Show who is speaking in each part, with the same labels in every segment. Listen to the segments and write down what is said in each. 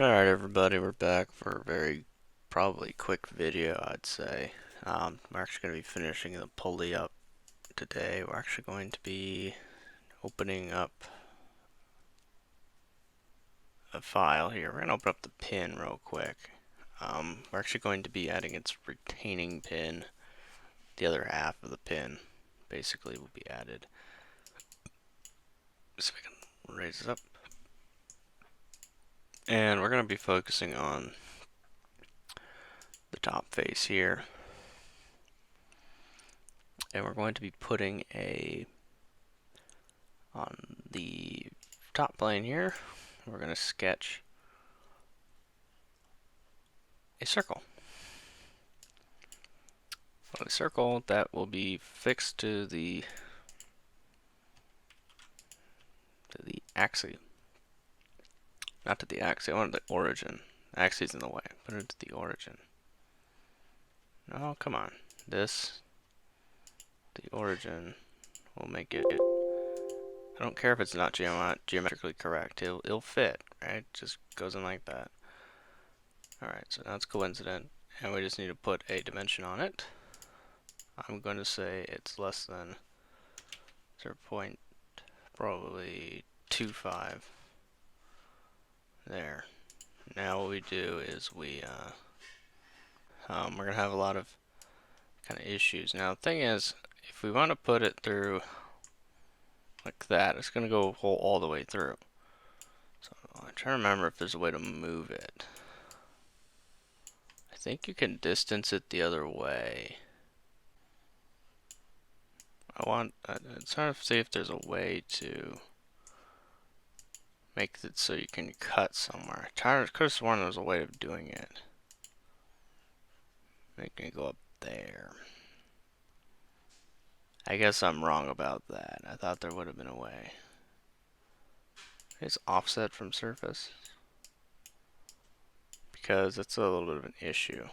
Speaker 1: Alright everybody, we're back for a very probably quick video, I'd say. We're actually going to be finishing the pulley up today. We're actually going to be opening up a file here. We're going to open up the pin real quick. We're actually going to be adding its retaining pin. The other half of the pin basically will be added. So we can raise this up. And we're going to be focusing on the top face here. And we're going to be putting on the top plane here, we're going to sketch a circle. A circle that will be fixed to the axis. Not to the axis, I wanted the origin. The axis is in the way. Put it to the origin. No, come on. The origin will make it. I don't care if it's not geometrically correct. It'll fit, right? Just goes in like that. Alright, so now it's coincident, and we just need to put a dimension on it. I'm going to say it's less than 0.25. There. Now what we do is we're going to have a lot of kind of issues. Now the thing is, if we want to put it through like that, it's going to go all the way through. So I'm trying to remember if there's a way to move it. I think you can distance it the other way. I'm trying to see if there's a way to make it so you can cut somewhere. I could have sworn there was a way of doing it. Making it go up there. I guess I'm wrong about that. I thought there would have been a way. It's offset from surface, because it's a little bit of an issue.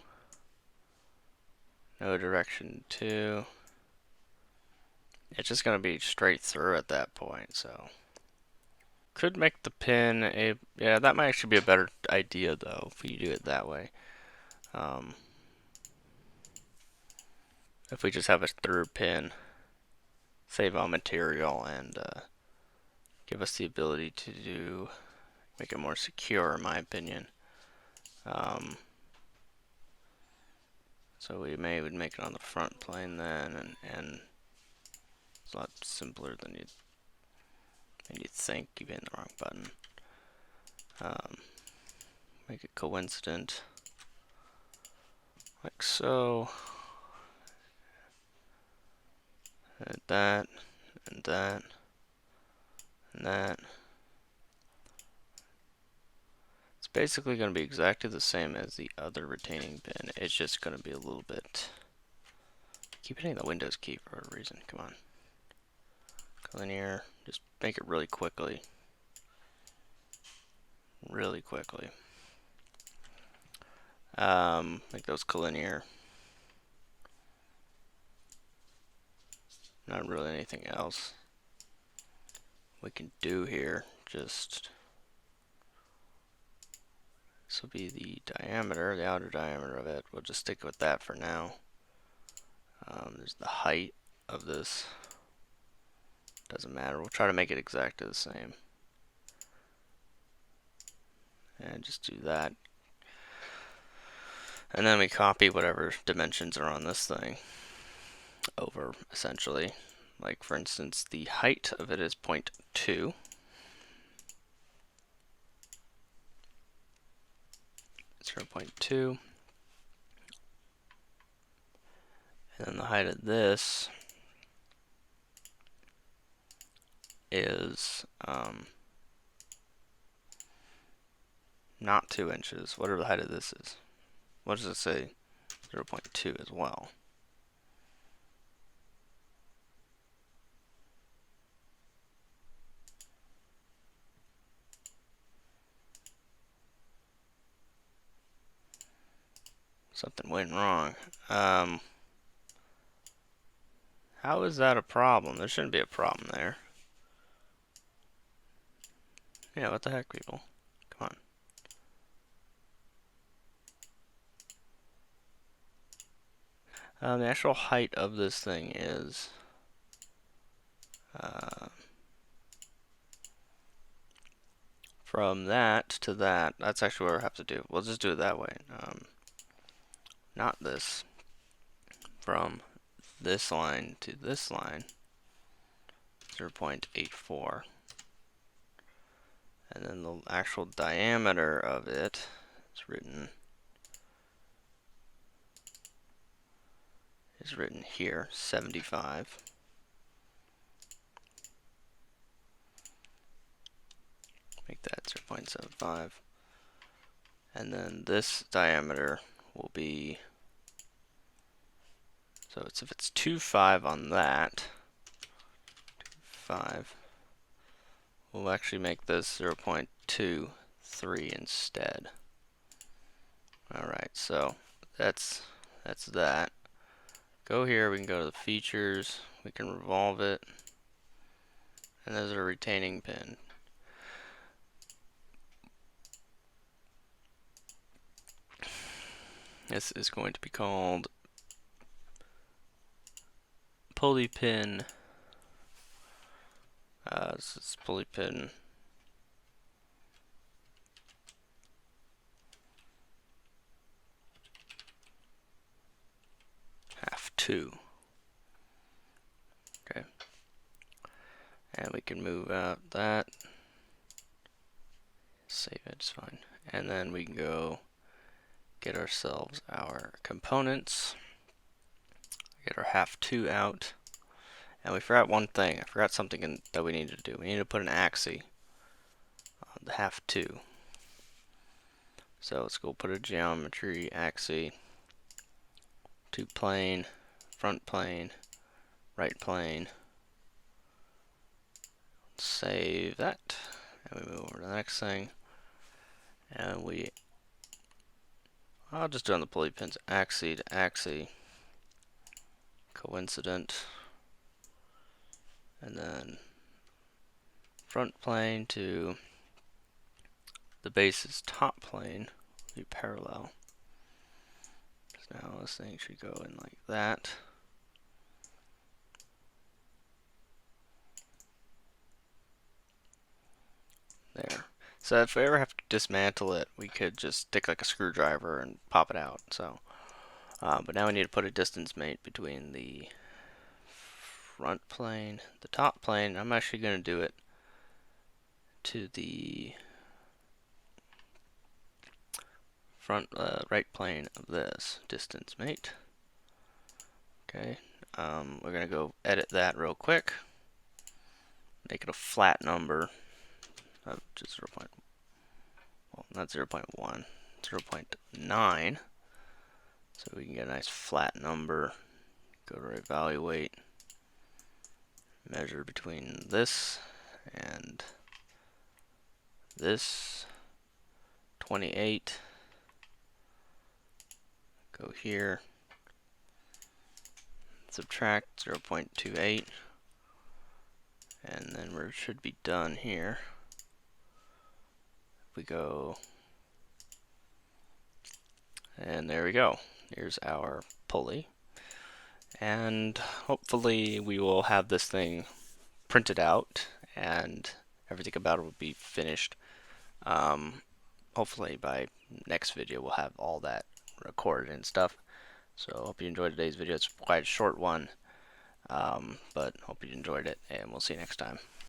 Speaker 1: No direction 2. It's just going to be straight through at that point, so. Could make the pin a, yeah, that might actually be a better idea though, if you do it that way. If we just have a through pin, save on material, and give us the ability to make it more secure, in my opinion. So we would make it on the front plane then, and it's a lot simpler than you'd think. You've hit the wrong button. Make it coincident, like so. And that, and that, and that. It's basically going to be exactly the same as the other retaining pin. It's just going to be a little bit. Keep hitting the Windows key for a reason. Come on. Linear. Just make it really quickly. Really quickly. Make those collinear. Not really anything else we can do here. Just this will be the diameter, the outer diameter of it. We'll just stick with that for now. There's the height of this. Doesn't matter. We'll try to make it exactly the same. And just do that. And then we copy whatever dimensions are on this thing over, essentially. Like, for instance, the height of it is 0.2. It's 0.2. And then the height of this is not 2 inches. Whatever the height of this is. What does it say? 0.2 as well. Something went wrong. How is that a problem? There shouldn't be a problem there. Yeah, what the heck, people? Come on. The actual height of this thing is from that to that. That's actually what we have to do. We'll just do it that way. Not this. From this line to this line, 0.84. And then the actual diameter of it is written here, 75. Make that 0.75. And then this diameter will be, so if it's 2.5 on that, 2.5, we'll actually make this 0.23 instead. Alright, so that's that. Go here, we can go to the features, we can revolve it, and there's a retaining pin. This is going to be called Pully pin. This is Pully pin half 2. Okay, and we can move out that. Save it, it's fine. And then we can go get ourselves our components, get our half 2 out, and we forgot one thing. I forgot something that we need to do. We need to put an axis on the half 2. So let's go put a geometry axis to plane, front plane, right plane. Save that, and we move over to the next thing, and I'll just do on the pulley pins, axis to axis, coincident, and then front plane to the base's top plane will be parallel. So now this thing should go in like that. There. So if we ever have to dismantle it, we could just stick like a screwdriver and pop it out. So, but now we need to put a distance mate between the front plane, the top plane. I'm actually going to do it to the front right plane of this distance mate. Okay, we're going to go edit that real quick. Make it a flat number of just 0. Well, not 0.1, 0.9. So we can get a nice flat number. Go to evaluate. Measure between this and this. 28. Go here. Subtract 0.28. And then we should be done here. If we go, and there we go. Here's our pulley. And hopefully we will have this thing printed out and everything about it will be finished. Hopefully by next video we'll have all that recorded and stuff. So hope you enjoyed today's video. It's quite a short one, but hope you enjoyed it, and we'll see you next time.